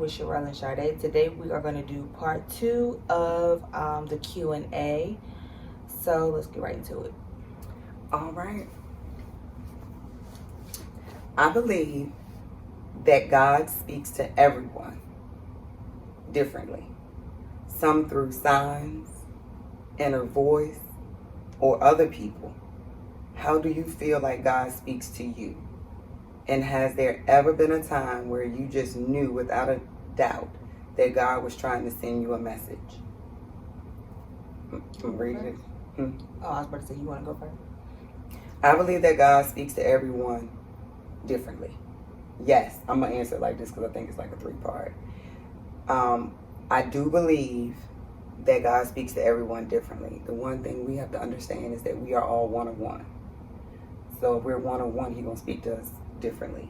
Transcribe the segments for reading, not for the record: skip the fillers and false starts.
with Sherelle and Sade. Today we are going to do part 2 of the Q&A. So let's get right into it. All right. I believe that God speaks to everyone differently. Some through signs, inner voice, or other people. How do you feel like God speaks to you? And has there ever been a time where you just knew without a doubt that God was trying to send you a message? Read it. Oh, I was about to say, you want to go first? I believe that God speaks to everyone differently. Yes, I'm going to answer it like this because I think it's like a 3-part. I do believe that God speaks to everyone differently. The one thing we have to understand is that we are all one of one. So if we're one of one, He's going to speak to us differently.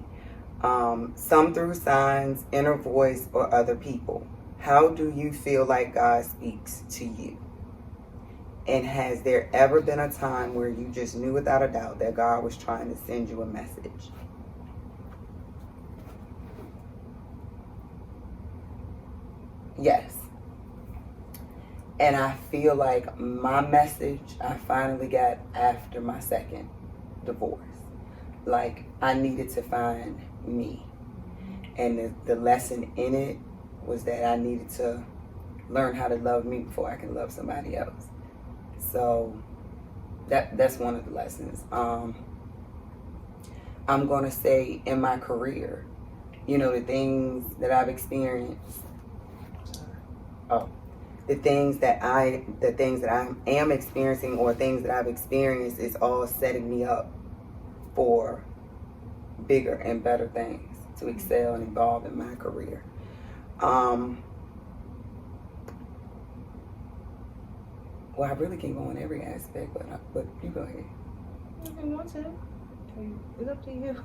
Some through signs, inner voice, or other people. How do you feel like God speaks to you? And has there ever been a time where you just knew without a doubt that God was trying to send you a message? Yes. And I feel like my message I finally got after my second divorce. Like I needed to find me. And the lesson in it was that I needed to learn how to love me before I can love somebody else. So that's one of the lessons. I'm going to say in my career, the things that I've experienced. The things that I am experiencing or things that I've experienced is all setting me up for bigger and better things to excel and evolve in my career. Well, I really can go on every aspect, but you go ahead. If you want to. It's up to you.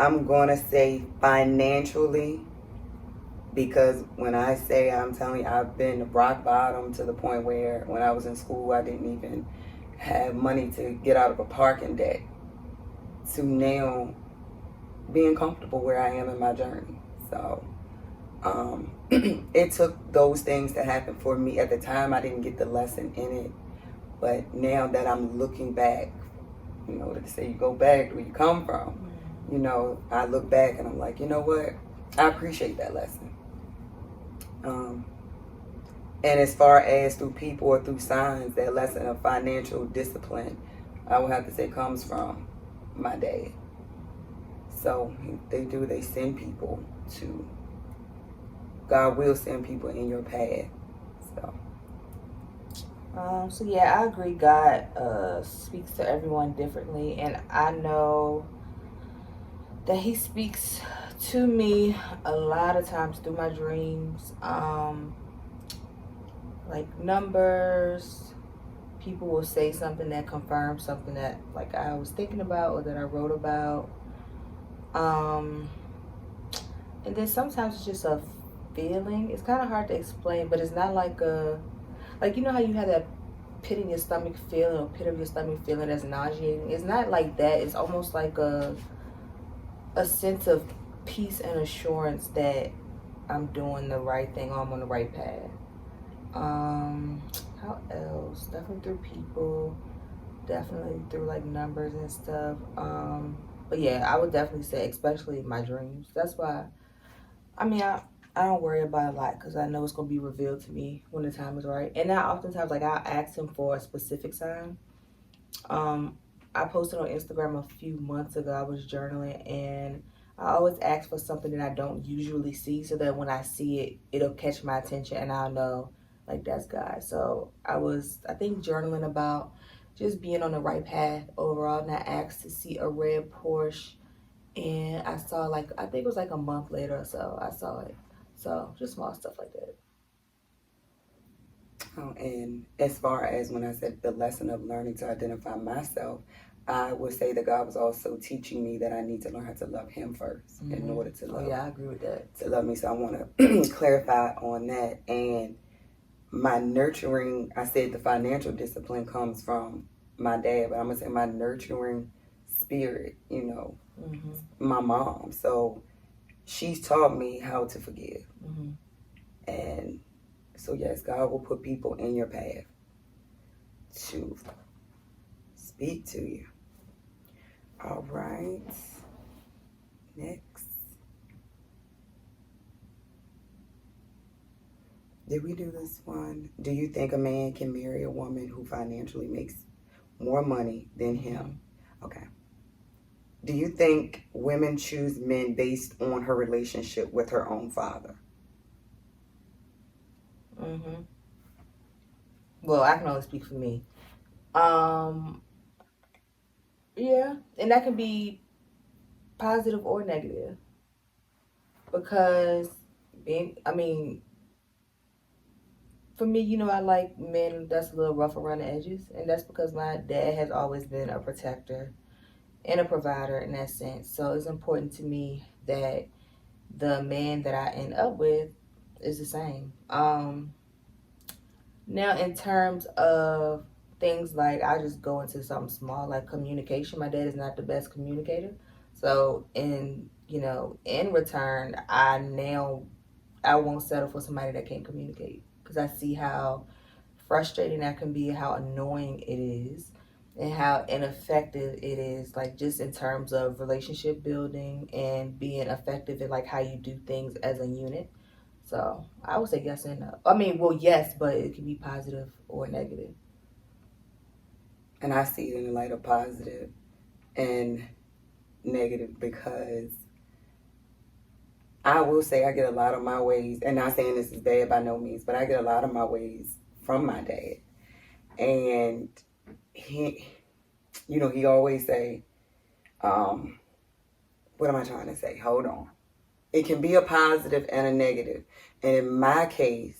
I'm going to say financially, because when I say, I'm telling you, I've been rock bottom to the point where when I was in school, I didn't even have money to get out of a parking deck, to now being comfortable where I am in my journey. So it took those things to happen for me. At the time, I didn't get the lesson in it. But now that I'm looking back, they say you go back to where you come from. I look back and I'm like, you know what? I appreciate that lesson. And as far as through people or through signs, that lesson of financial discipline, I would have to say comes from my dad. So they send people to, God will send people in your path. So yeah, I agree. God speaks to everyone differently, and I know that He speaks to me a lot of times through my dreams, like numbers. People will say something that confirms something that like I was thinking about or that I wrote about, and then sometimes it's just a feeling. It's kind of hard to explain, but it's not like like how you have that pit in your stomach feeling or pit of your stomach feeling that's nauseating. It's not like that. It's almost like a sense of peace and assurance that I'm doing the right thing or I'm on the right path. How else? Definitely through people, definitely through like numbers and stuff. But yeah, I would definitely say, especially my dreams. That's why, I don't worry about a lot because I know it's going to be revealed to me when the time is right. And now oftentimes, like, I'll ask Him for a specific sign. I posted on Instagram a few months ago. I was journaling, and I always ask for something that I don't usually see so that when I see it, it'll catch my attention and I'll know, like, that's God. So I think, journaling about just being on the right path overall, and I asked to see a red Porsche, and I saw, I think it was like a month later or so, I saw it. So just small stuff like that. And as far as when I said the lesson of learning to identify myself, I would say that God was also teaching me that I need to learn how to love Him first in order to love. Oh yeah, I agree with that. To love me. So I want to clarify on that. And my nurturing, I said the financial discipline comes from my dad, but I'm going to say my nurturing spirit, Mm-hmm. my mom. So she's taught me how to forgive. Mm-hmm. And so, yes, God will put people in your path to speak to you. All right. Next. Did we do this one? Do you think a man can marry a woman who financially makes more money than him? Okay. Do you think women choose men based on her relationship with her own father? Mm-hmm. Well, I can only speak for me. Um, yeah, and that can be positive or negative because I mean, for me, I like men that's a little rough around the edges, and that's because my dad has always been a protector and a provider in that sense. So it's important to me that the man that I end up with is the same. Now, in terms of things like, I just go into something small like communication. My dad is not the best communicator, so in return, I won't settle for somebody that can't communicate because I see how frustrating that can be, how annoying it is, and how ineffective it is, like just in terms of relationship building and being effective in like how you do things as a unit. So I would say yes and no. I mean, well, yes, but it can be positive or negative. And I see it in the light of positive and negative because I will say I get a lot of my ways, and not saying this is bad by no means, but I get a lot of my ways from my dad. And he, he always say, what am I trying to say? Hold on. It can be a positive and a negative. And in my case,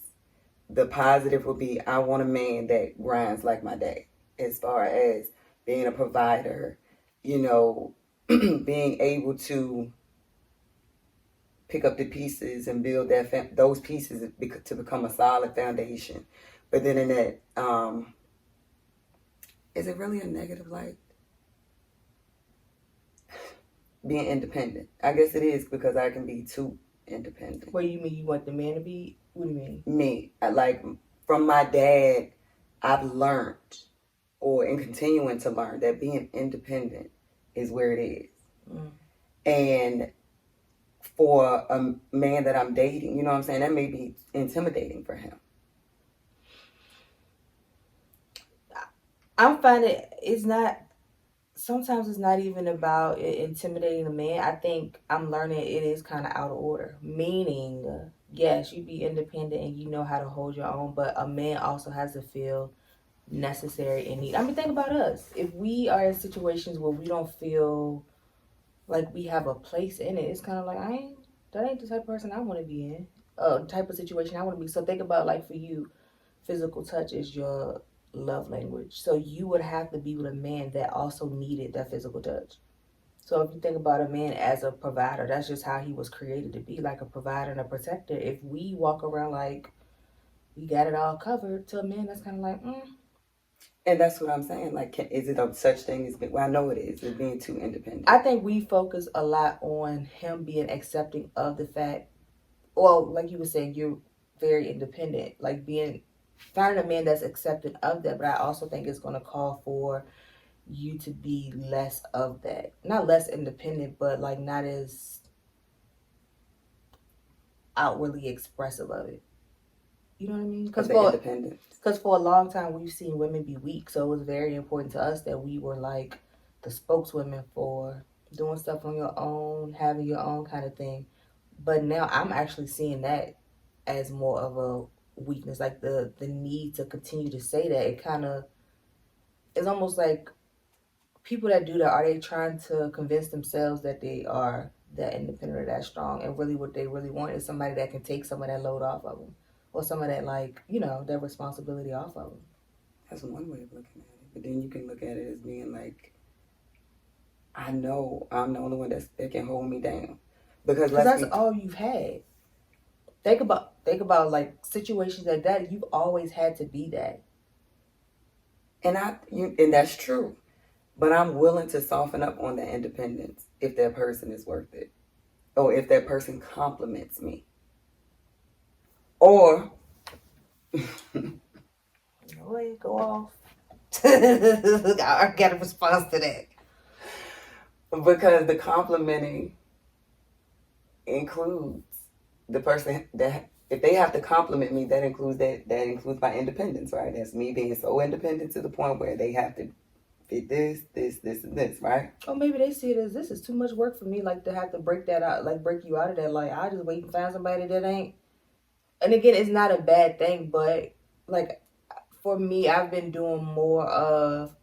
the positive would be I want a man that grinds like my dad, as far as being a provider, being able to pick up the pieces and build those pieces to become a solid foundation. But then in that, is it really a negative light? Being independent. I guess it is because I can be too independent. What do you mean you want the man to be? What do you mean? Me, from my dad, I've learned, and continuing to learn, that being independent is where it is. Mm. And for a man that I'm dating, you know what I'm saying, that may be intimidating for him. I'm finding it's not. Sometimes it's not even about intimidating a man. I think I'm learning it is kind of out of order. Meaning, yes, you be independent and you know how to hold your own, but a man also has to feel necessary and need. I mean, think about us. If we are in situations where we don't feel like we have a place in it, it's kind of like that ain't the type of person I want to be in. Type of situation I want to be. So think about, like, for you, physical touch is your love language. So you would have to be with a man that also needed that physical touch. So if you think about a man as a provider, that's just how he was created, to be like a provider and a protector. If we walk around like we got it all covered, to a man that's kind of like, And that's what I'm saying. Like, is it a such thing as being, well, I know it is, it's being too independent. I think we focus a lot on him being accepting of the fact, well, like you were saying, you're very independent, like finding a man that's accepting of that. But I also think it's going to call for you to be less of that, not less independent, but like not as outwardly expressive of it. You know what I mean? Of the independence. Because for a long time we've seen women be weak, so it was very important to us that we were like the spokeswomen for doing stuff on your own, having your own kind of thing. But now I'm actually seeing that as more of a weakness, like the need to continue to say that. It kind of is almost like people that do that, are they trying to convince themselves that they are that independent or that strong, and really what they really want is somebody that can take some of that load off of them, or some of that, like, that responsibility off of them. That's one way of looking at it. But then you can look at it as being like, I know I'm the only one that can hold me down. Because that's all you've had. Think about like situations like that. You've always had to be that. And that's true. But I'm willing to soften up on the independence if that person is worth it, or if that person compliments me, or Boy, go off. I got a response to that. because the complimenting includes the person that if they have to compliment me, that includes my independence, right? That's me being so independent to the point where they have to fit this, and this, right? Or maybe they see it as this is too much work for me, like to have to break that out, like break you out of that. Like I just wait and find somebody that ain't. And again, it's not a bad thing, but like for me, I've been doing more of,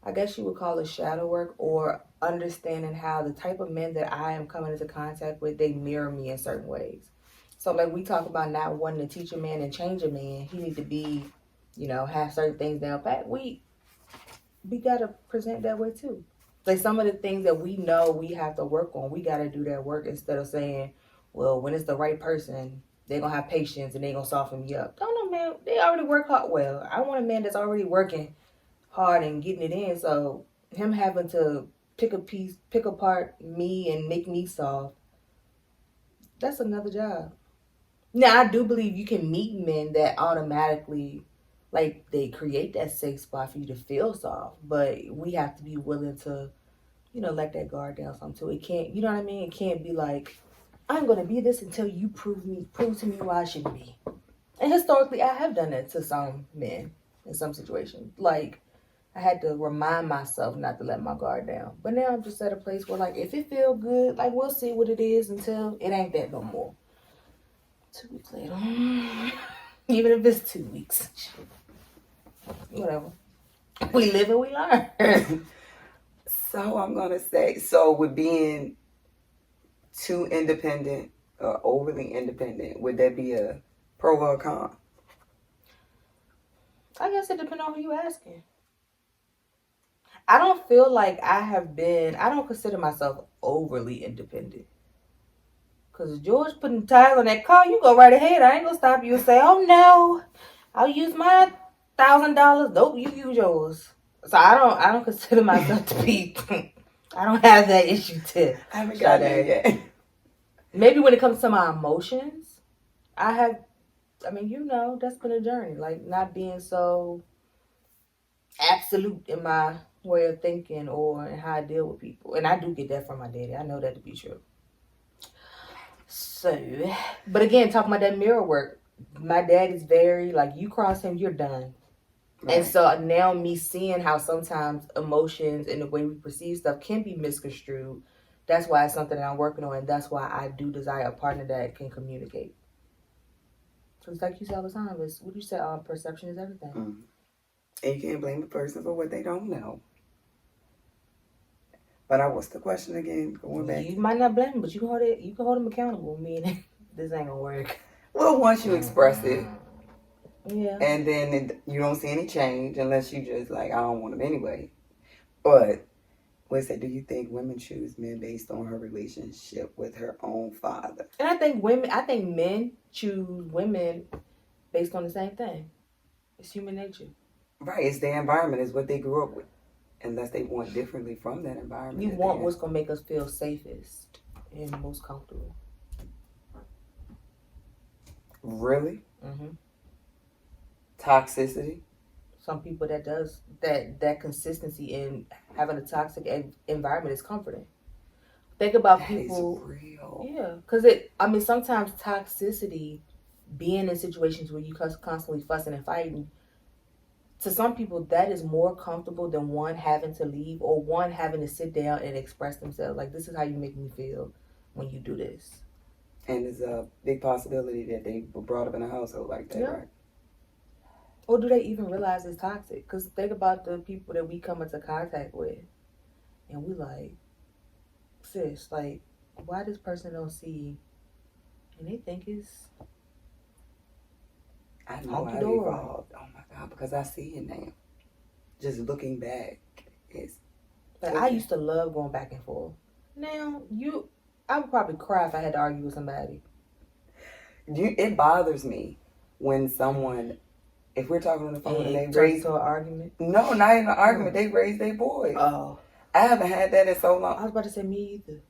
I guess you would call it shadow work or understanding how the type of men that I am coming into contact with, they mirror me in certain ways. So like we talk about not wanting to teach a man and change a man. He need to be, have certain things down pat. We gotta present that way too. Like some of the things that we know we have to work on, we gotta do that work instead of saying, well, when it's the right person, they're gonna have patience and they're gonna soften me up. Don't know, man. They already work hard. Well, I want a man that's already working hard and getting it in. So him having to pick apart me and make me soft, that's another job. Now I do believe you can meet men that automatically like they create that safe spot for you to feel soft, but we have to be willing to, let that guard down some too. It can't, you know what I mean? It can't be like, I'm gonna be this until you prove to me why I shouldn't be. And historically I have done that to some men in some situations. Like I had to remind myself not to let my guard down. But now I'm just at a place where, like, if it feel good, like, we'll see what it is until it ain't that no more. 2 weeks later. Even if it's 2 weeks. Whatever. We live and we learn. So I'm gonna say, so with being too independent or overly independent, would that be a pro or a con? I guess it depends on who you asking. I don't feel like I don't consider myself overly independent. Because George putting tires on that car, you go right ahead. I ain't going to stop you and say, oh no, I'll use my $1,000. Nope, you use yours. So I don't consider myself to be, I don't have that issue to. I haven't got that yet. Maybe when it comes to my emotions, that's been a journey. Like not being so absolute in my way of thinking or in how I deal with people. And I do get that from my daddy. I know that to be true. So, but again, talking about that mirror work, my dad is very, like, you cross him, you're done. Right. And so now me seeing how sometimes emotions and the way we perceive stuff can be misconstrued, that's why it's something that I'm working on, and that's why I do desire a partner that can communicate. So it's like you say all the time, it's what you say, perception is everything. Mm-hmm. And you can't blame the person for what they don't know. But what's the question again? Going back. You might not blame them, but you can hold them accountable. Meaning this ain't gonna work. Well, once you express it, yeah, and then you don't see any change unless you just like, I don't want them anyway. But what's that? Do you think women choose men based on her relationship with her own father? And I think men choose women based on the same thing. It's human nature. Right, it's their environment, it's what they grew up with. Unless they want differently from that environment. We want what's going to make us feel safest and most comfortable. Really? Mm-hmm. Toxicity? Some people that consistency in having a toxic environment is comforting. Think about that people. Is real. Yeah, because sometimes toxicity, being in situations where you constantly fussing and fighting, to some people, that is more comfortable than one having to leave or one having to sit down and express themselves. Like, this is how you make me feel when you do this. And there's a big possibility that they were brought up in a household like that, right? Or do they even realize it's toxic? Because think about the people that we come into contact with. And we like, sis, like, why this person don't see? And they think it's... I know I've evolved. Oh my God, because I see it now. Just looking back, I used to love going back and forth. Now, I would probably cry if I had to argue with somebody. It bothers me when someone, if we're talking on the phone and they raise to an argument. No, not even an argument. They raise their voice. Oh, I haven't had that in so I long. was about to say me either.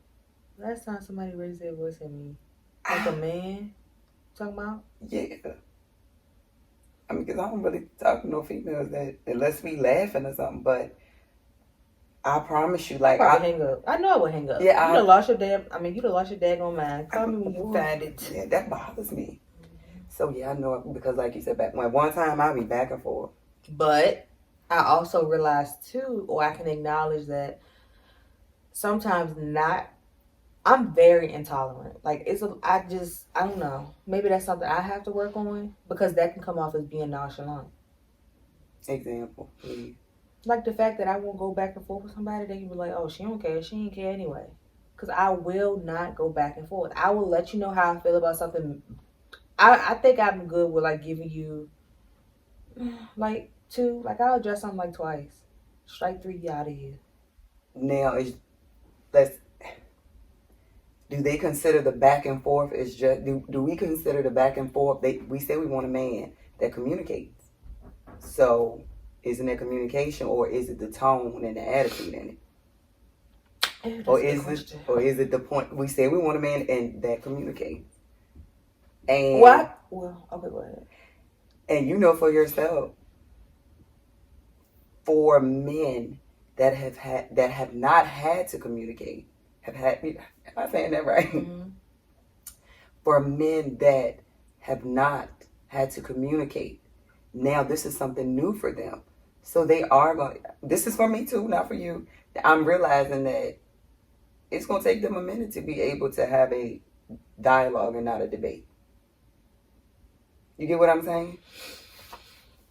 Last time somebody raised their voice at me, like a man, talking about. Yeah. I mean, because I don't really talk to no females that unless we laughing or something. But I promise you, I like probably hang up. I know I would hang up. yeah, You done lost your damn. I mean, you done lost your daggone mind. Call me when you find it. Yeah, that bothers me. So yeah, I know it because, like you said, back when one time I be back and forth. But I also realized too, or I can acknowledge that sometimes not. I'm very intolerant. Like I don't know. Maybe that's something I have to work on because that can come off as being nonchalant. Example, please. Like the fact that I won't go back and forth with somebody, then you be like, oh, she don't care. She ain't care anyway. Because I will not go back and forth. I will let you know how I feel about something. I think I'm good with like giving you like two. Like I'll address something like twice. Strike three, get out of here. Now is let's do they consider the back and forth is just do we consider the back and forth we say we want a man that communicates. So isn't it communication or is it the tone and the attitude in it? Ew, Or is it the point we say we want a man and that communicates? And what? Well, okay, go ahead. And you know for yourself, for men that have not had to communicate, am I saying that right? Mm-hmm. For men that have not had to communicate, now this is something new for them. So they are going, this is for me too, not for you. I'm realizing that it's going to take them a minute to be able to have a dialogue and not a debate. You get what I'm saying?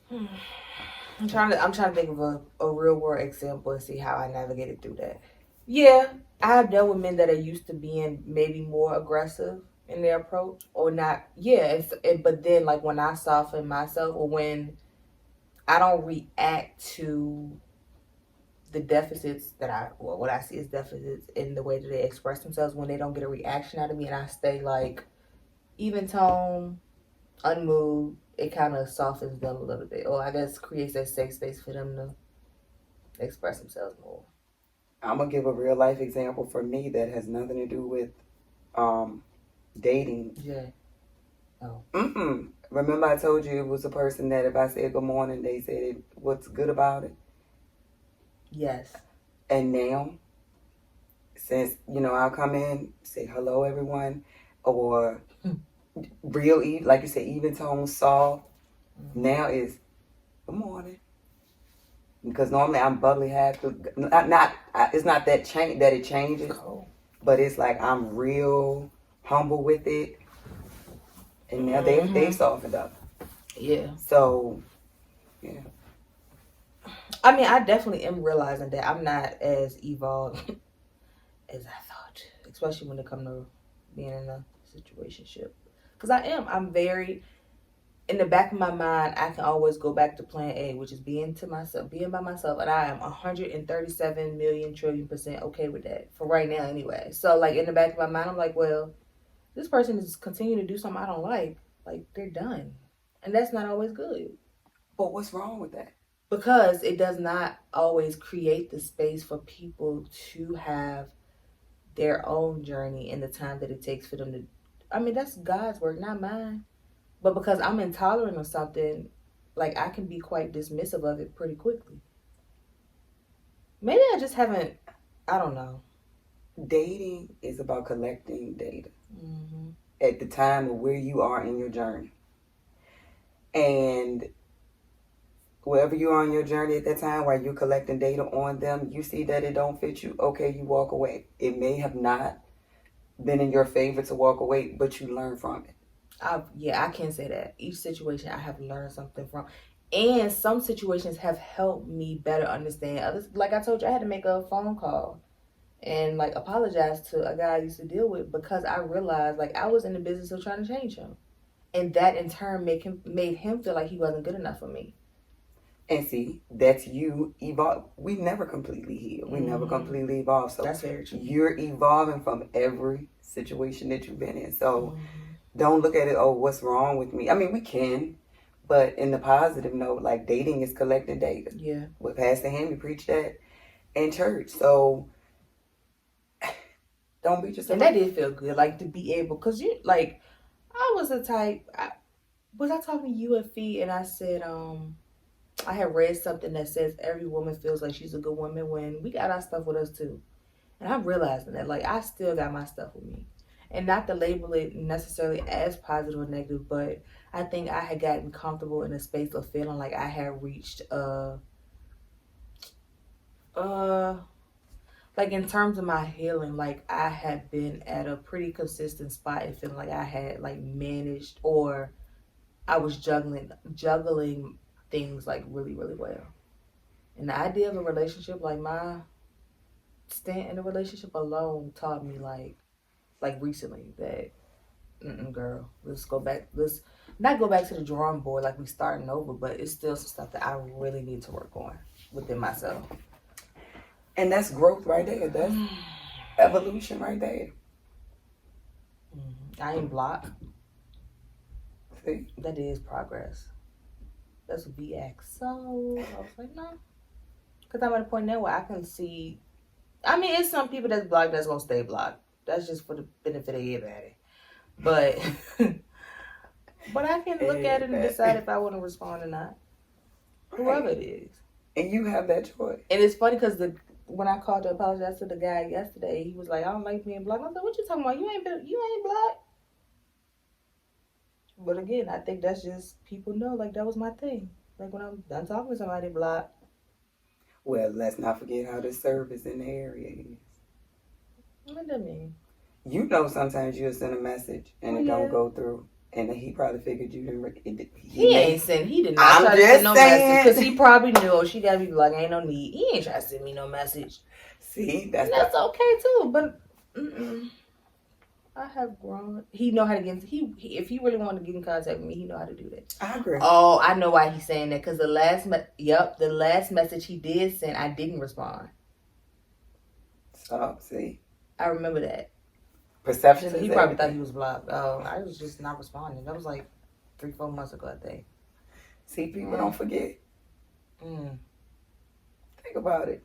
I'm trying to think of a real world example and see how I navigated through that. Yeah, I have dealt with men that are used to being maybe more aggressive in their approach or not. Yeah, but then like when I soften myself or when I don't react to the deficits what I see as deficits in the way that they express themselves when they don't get a reaction out of me and I stay like even tone, unmoved, it kind of softens them a little bit, or I guess creates that safe space for them to express themselves more. I'm gonna give a real life example for me that has nothing to do with dating. Yeah. Oh. Remember I told you it was a person that if I said good morning, they said what's good about it. Yes. And now, since I'll come in, say hello everyone, or real like you say, even tone soft. Mm-hmm. Now is good morning. Because normally I'm bubbly happy. It's not that change that it changes, but it's like I'm real humble with it, and now they softened up. Yeah. So, yeah. I mean, I definitely am realizing that I'm not as evolved as I thought, especially when it comes to being in a situationship. Because I'm very. In the back of my mind, I can always go back to plan A, which is being by myself, and I am 137 million trillion% okay with that for right now, anyway. So, like in the back of my mind, I'm like, well, this person is continuing to do something I don't like they're done, and that's not always good. But what's wrong with that? Because it does not always create the space for people to have their own journey in the time that it takes for them to. I mean, that's God's work, not mine. But because I'm intolerant of something, like I can be quite dismissive of it pretty quickly. Maybe I just haven't, I don't know. Dating is about collecting data Mm-hmm. at the time of where you are in your journey. And wherever you are on your journey at that time, while you're collecting data on them, you see that it don't fit you, okay, you walk away. It may have not been in your favor to walk away, but you learn from it. I can say that. Each situation I have learned something from. And some situations have helped me better understand others. Like I told you, I had to make a phone call and like apologize to a guy I used to deal with because I realized like I was in the business of trying to change him. And that in turn made him feel like he wasn't good enough for me. And see, that's you evolve. We never completely heal. We never completely evolve. So that's very true. You're evolving from every situation that you've been in. So don't look at it, oh, what's wrong with me? I mean, we can, but in the positive note, like dating is collecting data. Yeah. With Pastor Henry preached that. in church. So don't beat yourself And up. that did feel good, like to be able, cause you like, I was the type. Was I talking to you at Fee and I said, I had read something that says every woman feels like she's a good woman when we got our stuff with us too. And I'm realizing that, like, I still got my stuff with me. And not to label it necessarily as positive or negative, but I think I had gotten comfortable in a space of feeling like I had reached uh like in terms of my healing, like I had been at a pretty consistent spot and feeling like I had like managed or I was juggling things like really, really well. And the idea of a relationship, like my stint in a relationship alone taught me like recently that girl, let's go back. Let's not go back to the drawing board like we starting over, but it's still some stuff that I really need to work on within myself. And that's growth right there. That's evolution right there. I ain't blocked. See? That is progress. That's what we asked. So I was like, no, because I'm at a point now where I can see. I mean, it's some people that's blocked that's gonna stay blocked. That's just for the benefit of everybody. But but I can look at it and decide if I want to respond or not. Whoever it is. And you have that choice. And it's funny because when I called to apologize to the guy yesterday, he was like, I don't like being blocked. I was like, what you talking about? You ain't blocked. But again, I think that's just people know, like that was my thing. Like when I'm done talking to somebody, block. Well, let's not forget how the service in the area is. What does that mean? You know, sometimes you'll send a message and it don't go through. And he probably figured you didn't. He did not try to send no message because he probably knew, oh, she gotta be like, ain't no need. He ain't trying to send me no message. See, that's okay too. But I have grown. He know how to get. If he really wanted to get in contact with me, he know how to do that. I agree. Oh, I know why he's saying that because the last message he did send, I didn't respond. Stop. See, I remember that. Perception. So he probably thought he was blocked. Oh, I was just not responding. That was like 3-4 months ago, I think. See, people don't forget. Think about it.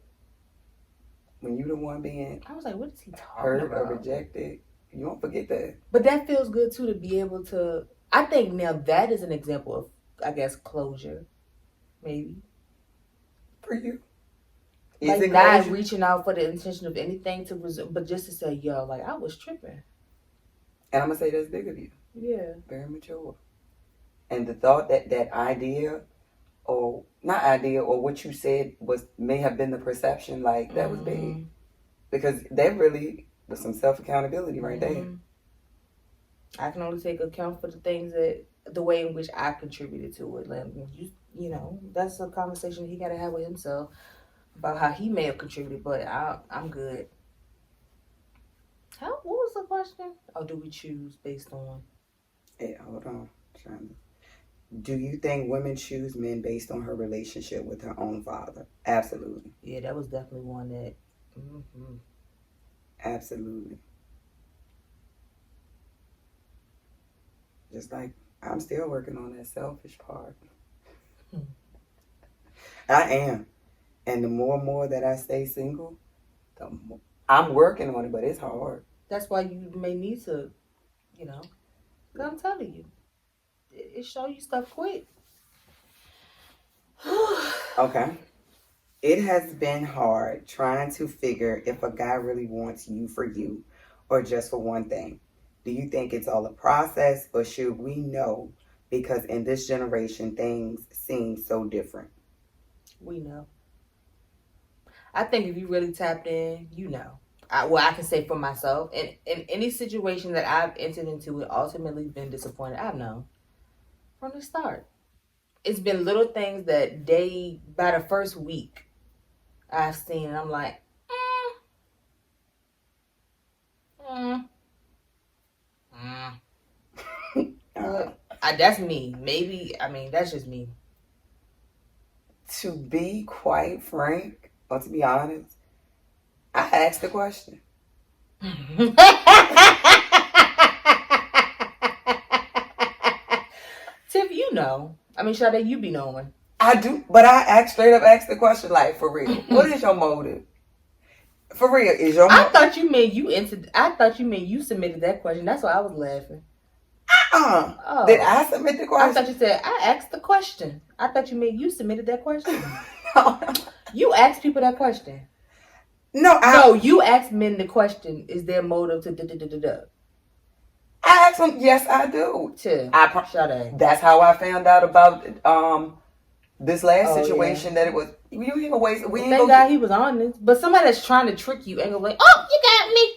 When you the one being, I was like, what is he talking hurt about? or rejected, you don't forget that. But that feels good too to be able to. I think now that is an example of, I guess, closure, maybe for you. Like not reaching out for the intention of anything to resume, but just to say, yo, like I was tripping. And I'm gonna say that's big of you. Yeah. Very mature. And the thought that idea, or not idea, or what you said may have been the perception, like that was big. Because that really was some self-accountability right there. I can only take account for the way in which I contributed to it. Like, you know, that's a conversation he got to have with himself about how he may have contributed, but I'm good. What was the question? Or do we choose based on? Yeah, hold on. Do you think women choose men based on her relationship with her own father? Absolutely. Yeah, that was definitely one that. Absolutely. Just like I'm still working on that selfish part. I am. And the more and more that I stay single, the more I'm working on it, but it's hard. That's why you may need to, you know, because I'm telling you, it show you stuff quick. Okay. It has been hard trying to figure if a guy really wants you for you or just for one thing. Do you think it's all a process or should we know because in this generation things seem so different? We know. I think if you really tapped in, you know. I can say for myself, and in any situation that I've entered into and ultimately been disappointed, I've known from the start. It's been little things that by the first week, I've seen, and I'm like, that's me. Maybe, that's just me. To be quite frank, or to be honest, I asked the question. Tiff, you know. Sade, you be knowing. I do, but I straight up asked the question, like, for real. What is your motive? For real, is your I thought you meant you entered. I thought you meant you submitted that question. That's why I was laughing. Oh, Did I submit the I question? thought you said I asked the question. I thought you meant you submitted that question. No. You asked people that question. No, You asked men the question: is their motive to da? I asked them. Yes, I do. Shut That's how I found out about this last Oh, situation. yeah. That it was you ain't gonna waste. We ain't Thank gonna. God he was honest. But somebody that's trying to trick you ain't gonna be like, oh, you got me.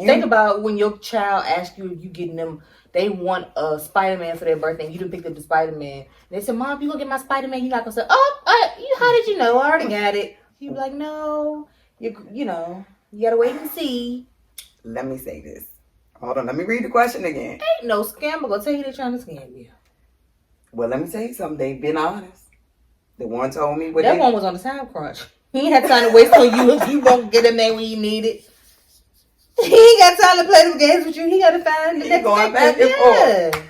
Think about when your child asks you if you getting them, they want a Spider-Man for their birthday and you done picked up the Spider-Man. And they said, Mom, you gonna get my Spider-Man? You're not gonna say, how did you know? I already got it. You be like, no, you know, you gotta wait and see. Let me say this. Hold on, let me read the question again. Ain't no scammer gonna tell you they're trying to scam you. Well, let me tell you something. They've been honest. The one told me that one was on the time crunch. He ain't had time to waste on you if you won't get him there when you need it. He ain't got time to play them games with you. He gotta find the next going back and forth.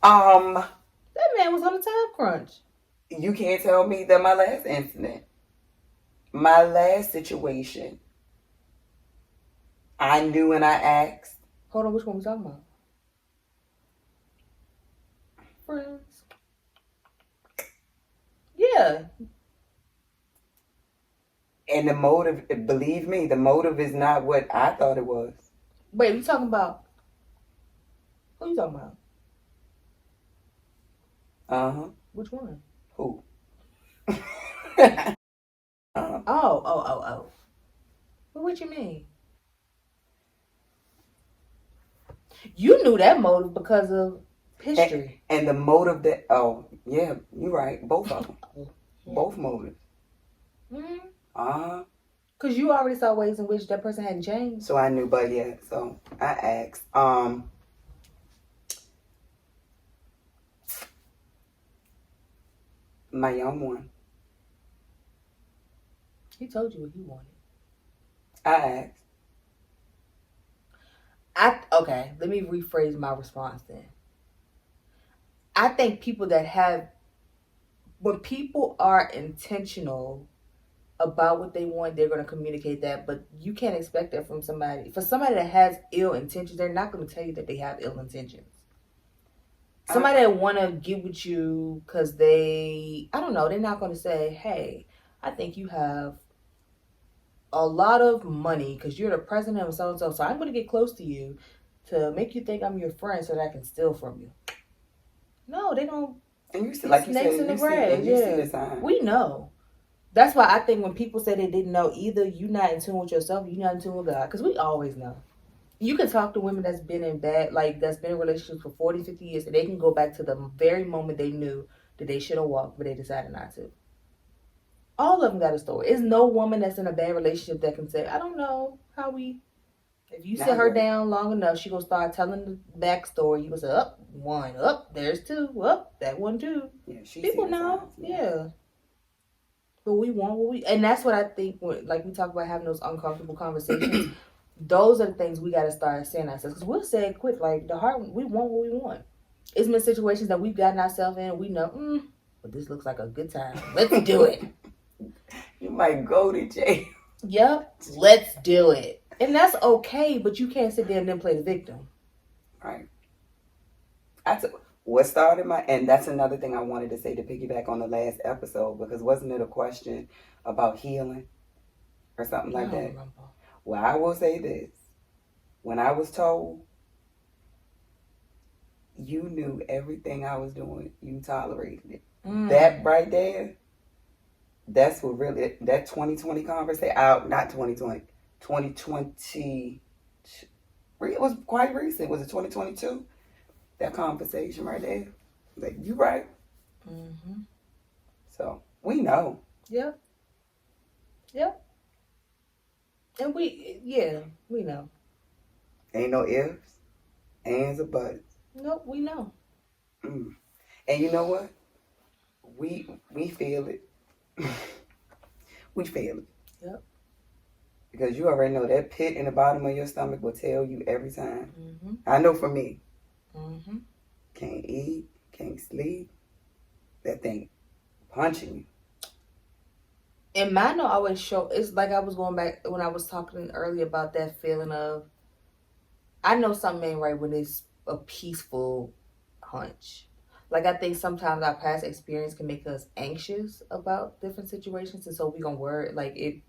That man was on a time crunch. You can't tell me that my last incident, my last situation, I knew and I asked. Hold on, which one we talking about? Friends. Yeah. And the motive, believe me, the motive is not what I thought it was. Wait, we talking about? Who you talking about? Which one? Who? Oh. Well, what you mean? You knew that motive because of history. And the motive that, yeah, you're right. Both of them. Both motives. Because you already saw ways in which that person hadn't changed. So I knew, but yeah, so I asked. My young one. He told you what he wanted. I asked. Okay, let me rephrase my response then. I think when people are intentional about what they want, they're going to communicate that, but you can't expect that from somebody. For somebody that has ill intentions, they're not going to tell you that they have ill intentions. Somebody that want to get with you because they're not going to say, hey, I think you have a lot of money because you're the president of so-and-so, so I'm going to get close to you to make you think I'm your friend so that I can steal from you. No, they don't. And you see, like you said, you see the sign. We know. That's why I think when people say they didn't know, either you're not in tune with yourself or you're not in tune with God. Because we always know. You can talk to women that's been in relationships for 40, 50 years, and they can go back to the very moment they knew that they should have walked, but they decided not to. All of them got a story. There's no woman that's in a bad relationship that can say, I don't know how we... If you sit her down long enough, she gonna start telling the backstory. You gonna say, one, there's two, that one too. Yeah, people know, yeah. But we want what we, and that's what I think. Like we talk about having those uncomfortable conversations. Those are the things we got to start saying ourselves. Because we'll say it quick, like the heart. We want what we want. It's been situations that we've gotten ourselves in. We know, but this looks like a good time. Let's do it. You might go to jail. Yep, let's do it. And that's okay, but you can't sit there and then play the victim. Right. What started and that's another thing I wanted to say to piggyback on the last episode, because wasn't it a question about healing or something like that? Remember. Well, I will say this. When I was told you knew everything I was doing, you tolerated it. That right there, that's what really, that 2020 conversation, not 2020, 2020, it was quite recent. Was it 2022? That conversation right there. Like, you right. So, we know. Yep. And we know. Ain't no ifs, ands, or buts. Nope, we know. And you know what? We feel it. We feel it. Yep. Because you already know that pit in the bottom of your stomach will tell you every time. I know for me. Can't eat, can't sleep. That thing punching you. And mine don't always show. It's like I was going back when I was talking earlier about that feeling of I know something ain't right when it's a peaceful hunch. Like I think sometimes our past experience can make us anxious about different situations, and so we gonna worry. Like it.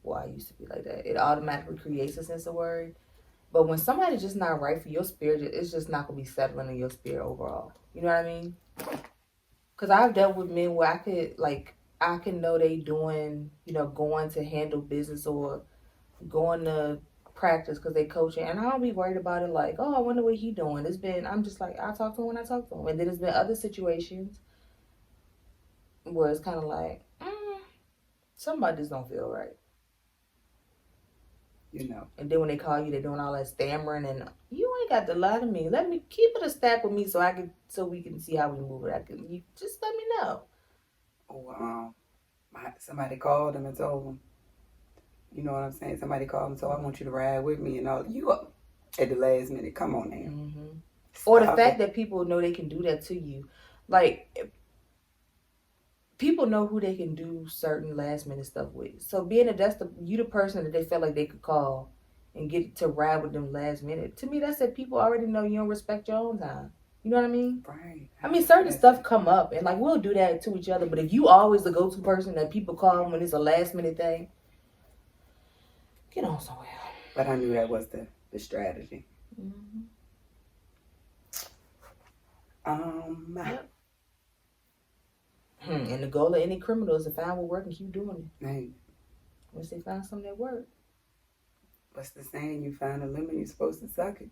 Well, I used to be like that. It automatically creates a sense of worry. But when somebody's just not right for your spirit, it's just not gonna be settling in your spirit overall. You know what I mean? Because I've dealt with men where I can know they doing going to handle business or going to practice because they coaching, and I don't be worried about it. Like, oh, I wonder what he doing. I'm just like I talk to him when I talk to him, and then there's been other situations where it's kind of like somebody just don't feel right. And then when they call you, they're doing all that stammering, and you ain't got to lie to me. Let me keep it a stack with me so we can see how we move it. You just let me know. Somebody called him and told him, you know what I'm saying? Somebody called him, so I want you to ride with me and all. You up at the last minute? Come on now. Mm-hmm. Or the fact that people know they can do that to you, like people know who they can do certain last minute stuff with. So being you the person that they felt like they could call and get to ride with them last minute. To me, that's that people already know you don't respect your own time. You know what I mean? Right. I mean, certain stuff come up, and like we'll do that to each other. But if you always the go-to person that people call when it's a last minute thing, get on somewhere. But I knew that was the strategy. Mm-hmm. Yep. And the goal of any criminal is to find what works and keep doing it. Right. Once they find something that works. What's the saying? You find a lemon, you're supposed to suck it.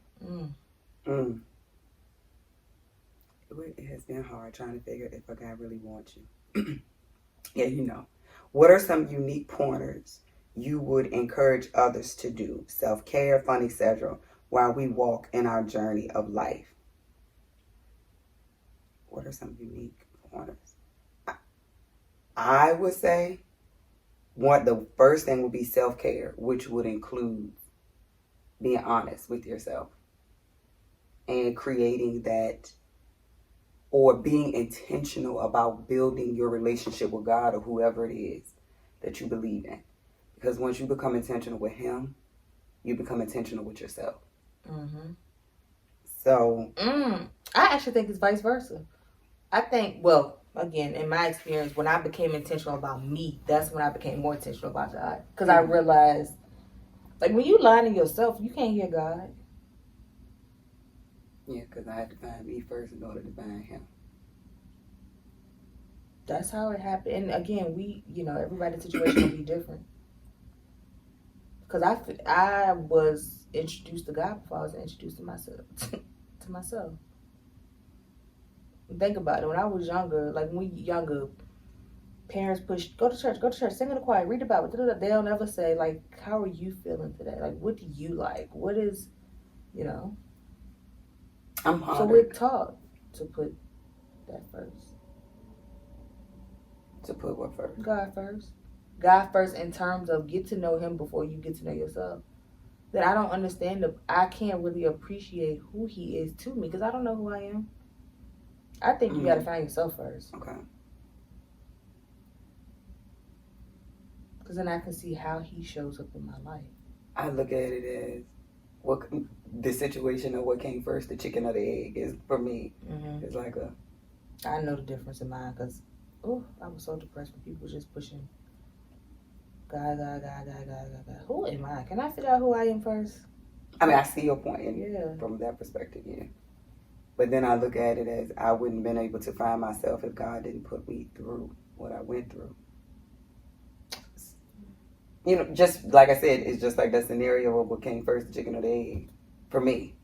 It has been hard trying to figure if a guy really wants you. Yeah, What are some unique pointers you would encourage others to do? Self-care, fun, etc. while we walk in our journey of life. What are some unique pointers? I would say the first thing would be self-care, which would include being honest with yourself and creating that, or being intentional about building your relationship with God or whoever it is that you believe in. Because once you become intentional with Him, you become intentional with yourself. Mm-hmm. So, I actually think it's vice versa. I think, well, again, in my experience, when I became intentional about me, that's when I became more intentional about God. Because I realized, like, when you lie to yourself, you can't hear God. Yeah, because I had to find me first in order to find Him. That's how it happened. And again, everybody's situation will be different. Because I was introduced to God before I was introduced to myself. To myself. Think about it. When I was younger, like when we younger, parents push, go to church, sing in the choir, read the Bible. They'll never say, like, how are you feeling today? Like, what do you like? What is, I'm honored. So we're taught to put that first. To put what first? God first. God first in terms of get to know Him before you get to know yourself. That I don't understand, I can't really appreciate who He is to me because I don't know who I am. I think you got to find yourself first. Okay. Because then I can see how He shows up in my life. I look at it as the situation of what came first, the chicken or the egg, is for me. Mm-hmm. It's like I know the difference in mine because, I was so depressed when people just pushing God. Who am I? Can I figure out who I am first? I mean, I see your point from that perspective, yeah. But then I look at it as I wouldn't have been able to find myself if God didn't put me through what I went through. Just like I said, it's just like that scenario of what came first, the chicken or the egg, for me.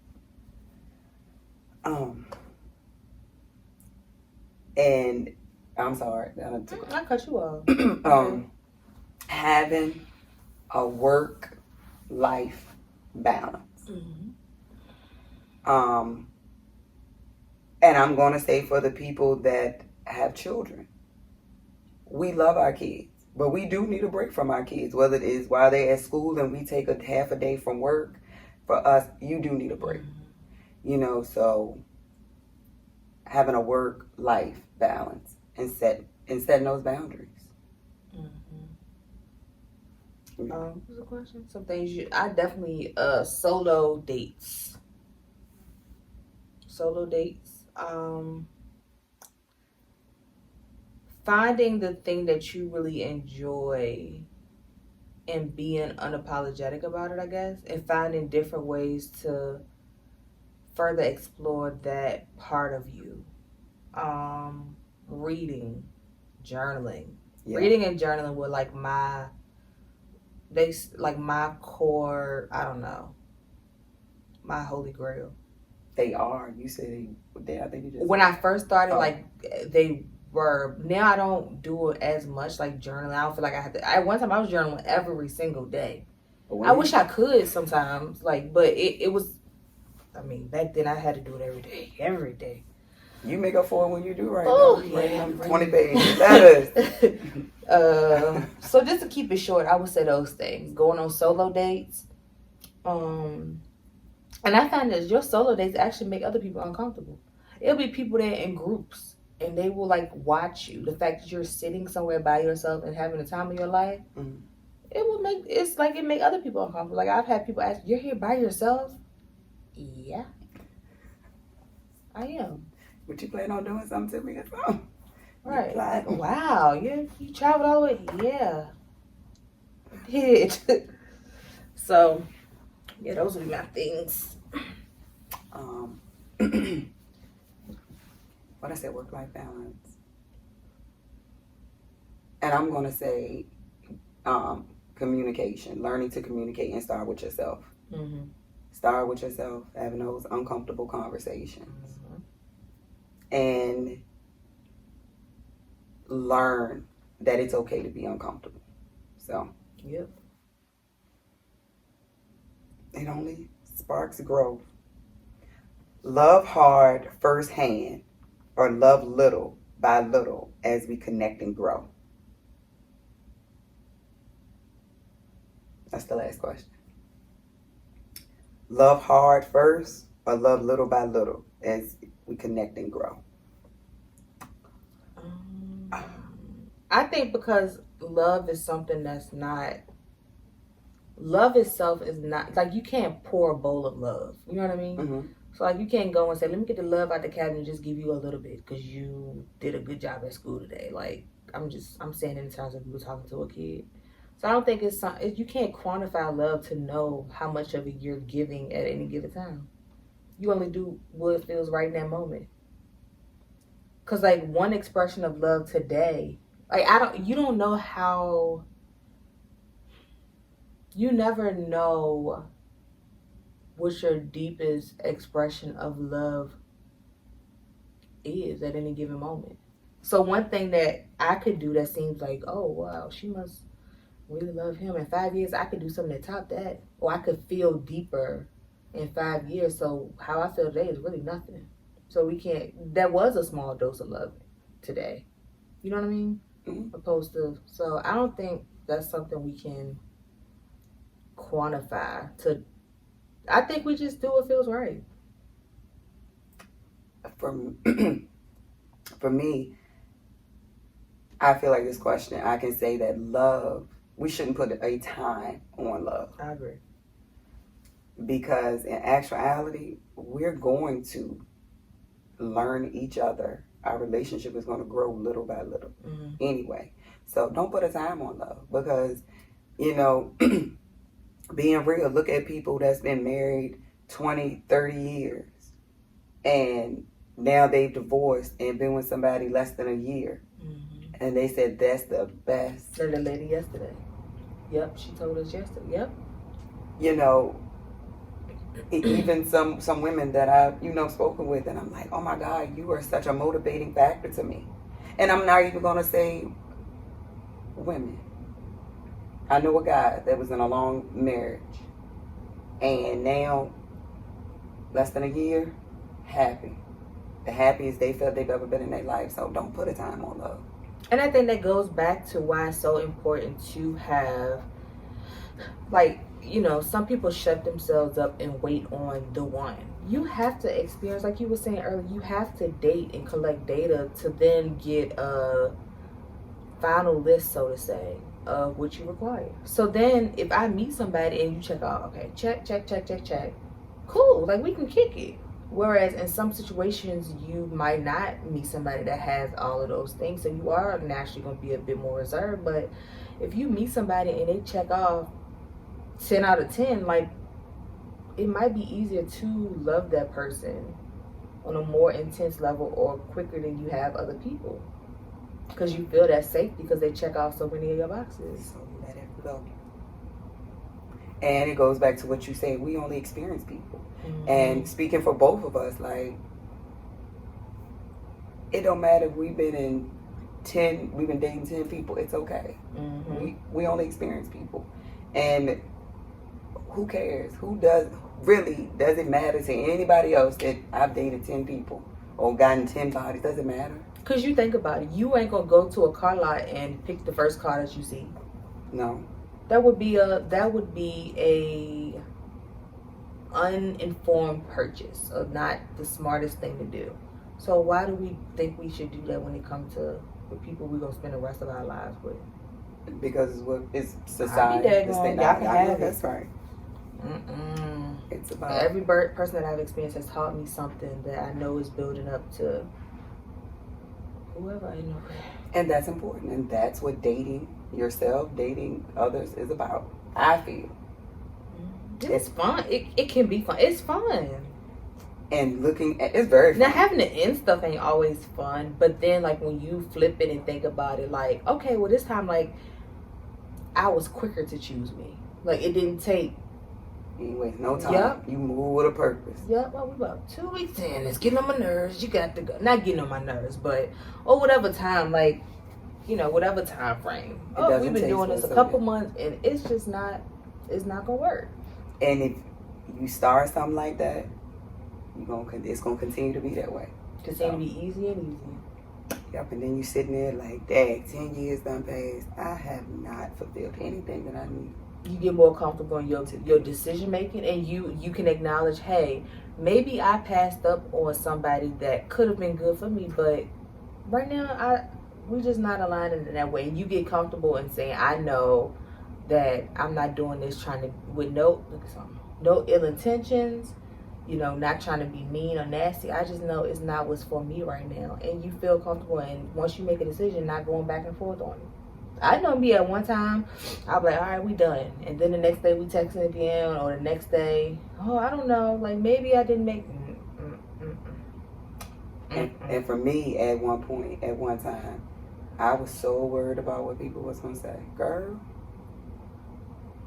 And I'm sorry. I cut you off. Having a work-life balance. Mm-hmm. And I'm going to say for the people that have children, we love our kids, but we do need a break from our kids, whether it is while they're at school and we take a half a day from work. For us, you do need a break. Mm-hmm. So having a work-life balance and setting those boundaries. Mm-hmm. What's the question? Some things I definitely solo dates. Solo dates. Finding the thing that you really enjoy and being unapologetic about it, I guess, and finding different ways to further explore that part of you. Reading, journaling. Yeah. Reading and journaling were like my core, I don't know, my holy grail. They are. You said they I think you just when I first started, they were. Now I don't do it as much, like journaling. I don't feel like I have to. At one time I was journaling every single day. I wish I could sometimes, but it was, I mean, back then I had to do it every day. You make up for it when you do right now. Yeah, 20 pages. That is. So just to keep it short, I would say those things. Going on solo dates. And I find that your solo dates actually make other people uncomfortable. It'll be people there in groups, and they will watch you. The fact that you're sitting somewhere by yourself and having the time of your life, it will make it make other people uncomfortable. Like I've had people ask, "You're here by yourself?" Yeah, I am. But you plan on doing something to me or something? Right. Wow, you traveled all the way? Yeah, I did. So, yeah, those would be my things. What I said, work-life balance. And I'm going to say communication, learning to communicate and start with yourself. Mm-hmm. Start with yourself, having those uncomfortable conversations. And learn that it's okay to be uncomfortable. So, yep. It only sparks growth. Love hard firsthand, or love little by little as we connect and grow. That's the last question. Love hard first, or love little by little as we connect and grow? I think because love is something that's not. Love itself is not you can't pour a bowl of love. You know what I mean? Mm-hmm. So you can't go and say, "Let me get the love out the cabinet and just give you a little bit because you did a good job at school today." I'm saying in terms of people talking to a kid. So I don't think you can't quantify love to know how much of it you're giving at any given time. You only do what feels right in that moment. Cause one expression of love today, you don't know how. You never know what your deepest expression of love is at any given moment. So one thing that I could do that seems like, oh wow, she must really love him. In 5 years, I could do something to top that, or I could feel deeper in 5 years. So how I feel today is really nothing. So we can't. That was a small dose of love today. You know what I mean? Mm-hmm. Opposed to. So I don't think that's something we can quantify. I think we just do what feels right. For me, I feel like this question, I can say that love, we shouldn't put a time on love. I agree. Because in actuality, we're going to learn each other. Our relationship is going to grow little by little. Mm-hmm. Anyway, so don't put a time on love because, being real, look at people that's been married 20, 30 years and now they've divorced and been with somebody less than a year. Mm-hmm. And they said that's the best. The lady yesterday. Yep, she told us yesterday. Yep. Even some women that I've, spoken with, and I'm like, oh my God, you are such a motivating factor to me. And I'm not even going to say women. I know a guy that was in a long marriage, and now, less than a year, happy. The happiest they felt they've ever been in their life. So don't put a time on love. And I think that goes back to why it's so important to have, some people shut themselves up and wait on the one. You have to experience, like you were saying earlier, you have to date and collect data to then get a final list, so to say, of what you require. So then if I meet somebody and you check out, okay, check, cool, like we can kick it. Whereas in some situations you might not meet somebody that has all of those things, so you are naturally going to be a bit more reserved. But if you meet somebody and they check off 10 out of 10, like, it might be easier to love that person on a more intense level or quicker than you have other people, because you feel that safety because they check off so many of your boxes. So let it go. And it goes back to what you say, we only experience people. Mm-hmm. And speaking for both of us, like, it don't matter if we've been dating 10 people, it's okay. Mm-hmm. We only experience people. And who cares? Does it matter to anybody else that I've dated 10 people or gotten 10 bodies? Does it matter? Because you think about it, you ain't gonna go to a car lot and pick the first car that you see. No. That would be a uninformed purchase, or not the smartest thing to do. So why do we think we should do that when it comes to the people we're gonna spend the rest of our lives with? Because it's society. That's right. It's about every person that I've experienced has taught me something that I know is building up to whoever I know. And that's important, and that's what dating yourself, dating others is about, I feel. It's fun. It can be fun. It's fun. And it's very fun. Now, having to end stuff ain't always fun, but then, like, when you flip it and think about it, like, okay, well, this time, like, I was quicker to choose me. Like, it didn't take... You ain't waste no time. Yep. You move with a purpose. Yep. Well, we about 2 weeks in. It's getting on my nerves. You got to go. Not getting on my nerves, but... Or whatever time, like, whatever time frame. We've been doing this a couple months, and it's just not... It's not going to work. And if you start something like that, it's gonna continue to be that way. Continue to be easier and easier. Yep, and then you sitting there like, dang, 10 years done passed. I have not fulfilled anything that I need. You get more comfortable in your decision making, and you can acknowledge, hey, maybe I passed up on somebody that could have been good for me, but right now we're just not aligning in that way. And you get comfortable in saying, I know that I'm not doing this with no ill intentions, not trying to be mean or nasty. I just know it's not what's for me right now. And you feel comfortable, and once you make a decision, not going back and forth on it. I know me at one time, I'll be like, all right, we done. And then the next day we texting again, or the next day, I don't know, like maybe I didn't make... And for me, at one time, I was so worried about what people was going to say. Girl,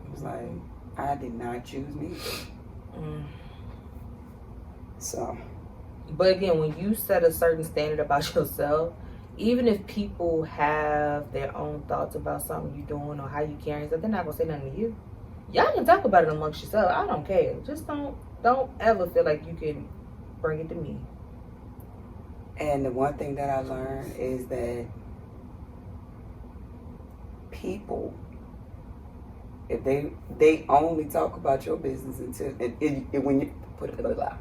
it was like, I did not choose me. So. But again, when you set a certain standard about yourself, even if people have their own thoughts about something you're doing or how you carrying stuff, they're not going to say nothing to you. Y'all can talk about it amongst yourself. I don't care. Just don't ever feel like you can bring it to me. And the one thing that I learned is that people, if they only talk about your business until when you put it out,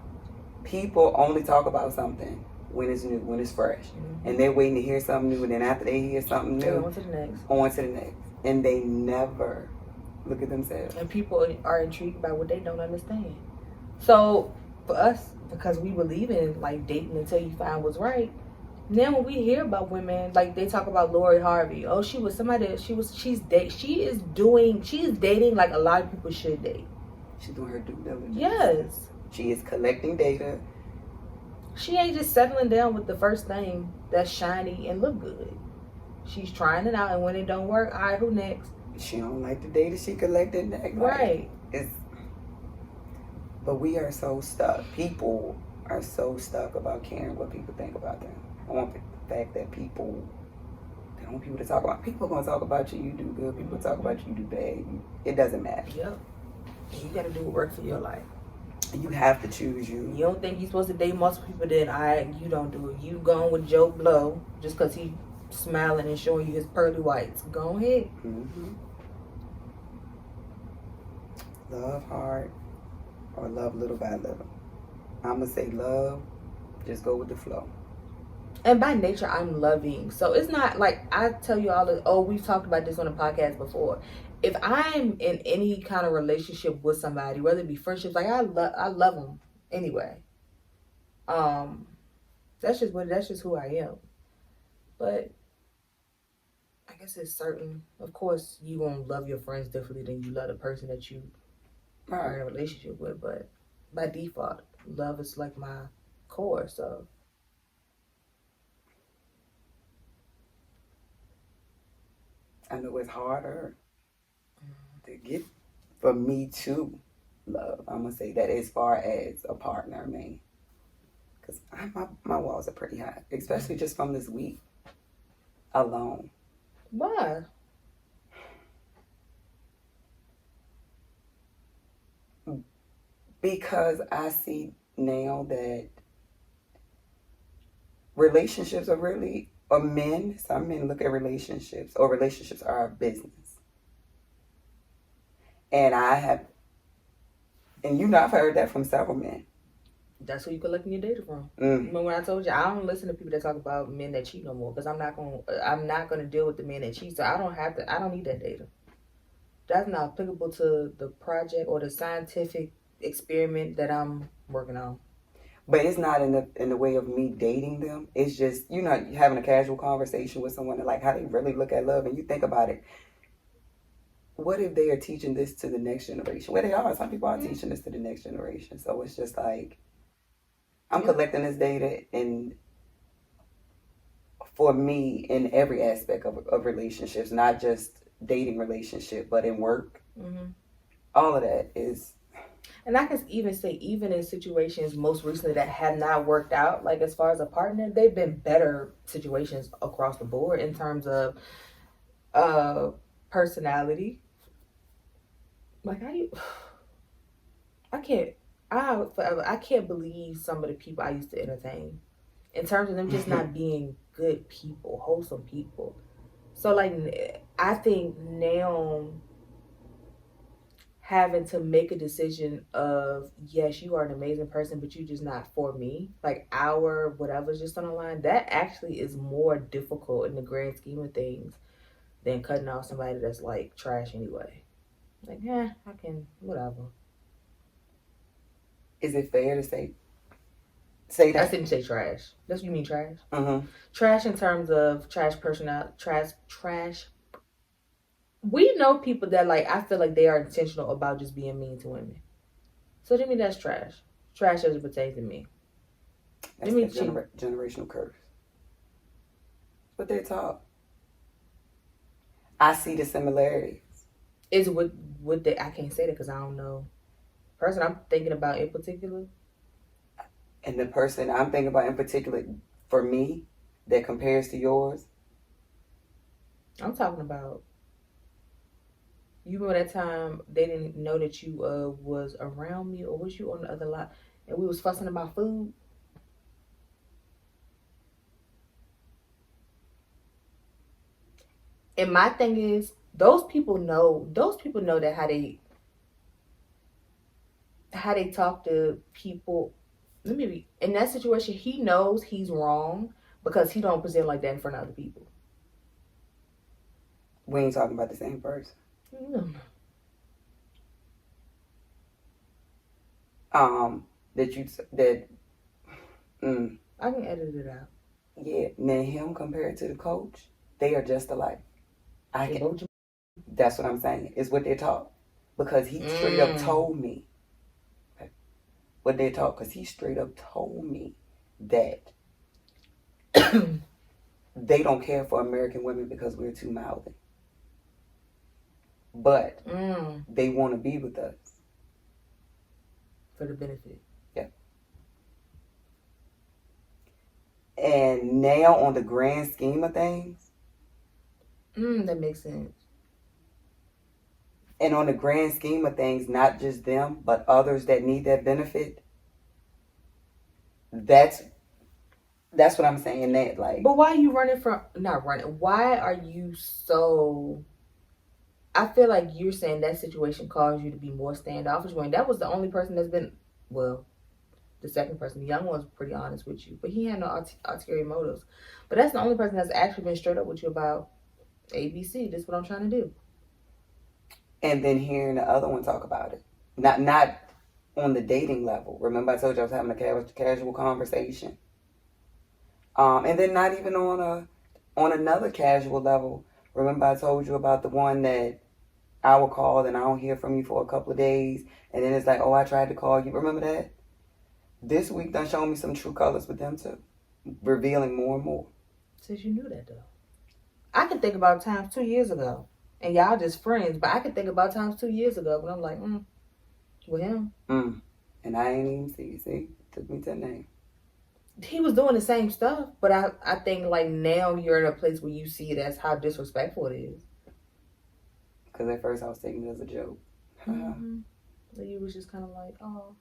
people only talk about something when it's new, when it's fresh, and they're waiting to hear something new, and then after they hear something new, on to the next, and they never look at themselves. And people are intrigued by what they don't understand. So for us, because we believe in like dating until you find what's right. Then when we hear about women, like they talk about Lori Harvey, she was somebody, she's dating like a lot of people should date. She's doing her due diligence. Yes. She is collecting data. She ain't just settling down with the first thing that's shiny and look good. She's trying it out, and when it don't work, all right, who next? She don't like the data she collected next. Right. But we are so stuck. People are so stuck about caring what people think about them. I want the fact that they want people to talk about. People are going to talk about you do good. People talk about you do bad. It doesn't matter. Yep. You got to do what works for your life. You have to choose you. You don't think you're supposed to date multiple people, then you don't do it. You going with Joe Blow just because he smiling and showing you his pearly whites. Go ahead. Mm-hmm. Love hard or love little by little. I'm going to say love, just go with the flow. And by nature, I'm loving. So it's not like I tell you all the, oh, we've talked about this on the podcast before. If I'm in any kind of relationship with somebody, whether it be friendships, like I love them anyway. Um, that's just who I am. But I guess it's certain. Of course, you gonna love your friends differently than you love the person that you are in a relationship with. But by default, love is like my core. So I know it's harder to get for me to love. I'm gonna say that as far as a partner, man, because my walls are pretty high, especially just from this week alone. why? Because I see now that relationships are really, or men, some men look at relationships, or relationships are a business. And I have, and you know, I've heard that from several men. That's who you collecting your data from. Mm. Remember when I told you I don't listen to people that talk about men that cheat no more because I'm not gonna deal with the men that cheat. So I don't need that data. That's not applicable to the project or the scientific experiment that I'm working on. But it's not in the way of me dating them. It's just, you know, having a casual conversation with someone and like how they really look at love. And you think about it, what if they are teaching this to the next generation? Well, they are. Some people are teaching this to the next generation. So it's just like, I'm collecting this data, and for me, in every aspect of relationships, not just dating relationship, but in work, all of that is. And I can even say, even in situations most recently that have not worked out, like as far as a partner, they've been better situations across the board in terms of personality. Like I can't believe some of the people I used to entertain in terms of them just not being good people, wholesome people. So like I think now having to make a decision of yes, you are an amazing person, but you just not for me. Like our whatever's just on the line, that actually is more difficult in the grand scheme of things than cutting off somebody that's like trash anyway. Like, I can whatever. Is it fair to say I that? didn't say trash. That's what you mean trash? Mm-hmm. Trash in terms of trash. We know people that like I feel like they are intentional about just being mean to women. So to me, that's trash. Trash as it pertains to me. That's the generational curse. But they're taught. I see the similarities. Is what they? I can't say that because I don't know. Person I'm thinking about in particular. And the person I'm thinking about in particular, for me, that compares to yours. I'm talking about. You remember that time they didn't know that you was around me, or was you on the other lot, and we was fussing about food? And my thing is, those people know that how they talk to people. Let me be in that situation. He knows he's wrong because he don't present like that in front of other people. We ain't talking about the same person. I can edit it out. Yeah, now him compared to the coach, they are just alike. That's what I'm saying. It's what they're taught. Because he straight up told me what they taught. Because he straight up told me that they don't care for American women because we're too mouthy. But they want to be with us. For the benefit. Yeah. And now on the grand scheme of things. That makes sense. And on the grand scheme of things, not just them, but others that need that benefit. That's what I'm saying. That like. But why are you running from? Not running. Why are you so? I feel like you're saying that situation caused you to be more standoffish when that was the only person that's been well. the second person. The young one was pretty honest with you, but he had no ulterior motives. But that's the only person that's actually been straight up with you about ABC. This is what I'm trying to do. And then hearing the other one talk about it, not on the dating level. Remember, I told you I was having a casual conversation. And then not even on another casual level. Remember, I told you about the one that I will call and I don't hear from you for a couple of days, and then it's like, oh, I tried to call you. Remember that? This week done showed me some true colors with them too, revealing more and more. Since you knew that though, I can think about times 2 years ago, and y'all just friends. But I can think about times 2 years ago when I'm like, with him. And I ain't even see. See, took me to the name. He was doing the same stuff, but I think like now you're in a place where you see it as how disrespectful it is. Because at first I was taking it as a joke. So you was just kind of like, oh,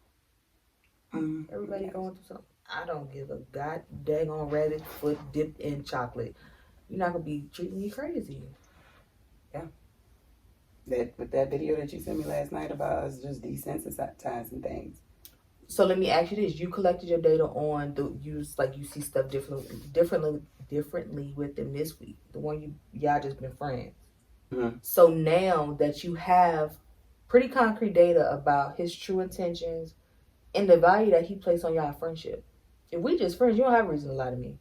everybody going through something. I don't give a god daggone rabbit foot dipped in chocolate. You're not gonna be treating me crazy. Yeah. With that video that you sent me last night about us just desensitizing things. So let me ask you this: you collected your data on you see stuff differently with them this week. The one y'all just been friends. So now that you have pretty concrete data about his true intentions and the value that he placed on y'all friendship. If we just friends, you don't have a reason to lie to me.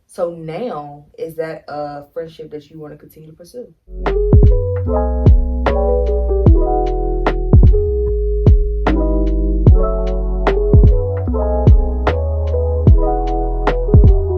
So now, is that a friendship that you want to continue to pursue?